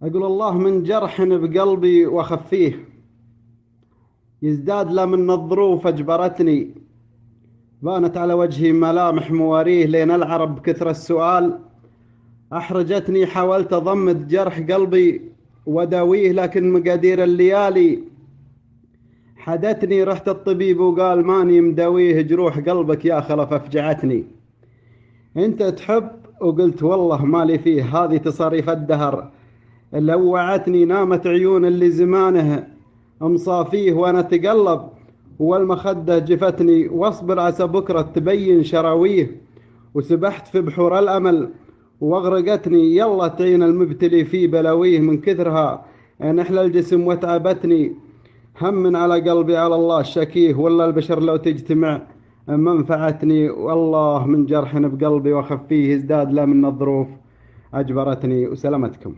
أقول الله من جرح بقلبي وأخفيه، يزداد لا من الظروف أجبرتني. بانت على وجهي ملامح مواريه لين العرب كثر السؤال. أحرجتني حاولت أضمد جرح قلبي وداويه، لكن مقادير الليالي حدتني. رحت الطبيب وقال ماني مداويه، جروح قلبك يا خلف أفجعتني. أنت تحب وقلت والله مالي فيه، هذه تصاريف الدهر لوعتني. نامت عيون اللي زمانه مصافيه وأنا أتقلب، والمخدة جفتني. واصبر عسى بكرة تبين شراويه، وسبحت في بحور الأمل واغرقتني. يلا تعين المبتلي في بلاويه، من كثرها نحل الجسم وتعبتني. هم على قلبي على الله الشكيه، ولا البشر لو تجتمع منفعتني. والله من جرح بقلبي وخفيه، ازداد لا من الظروف أجبرتني. وسلامتكم.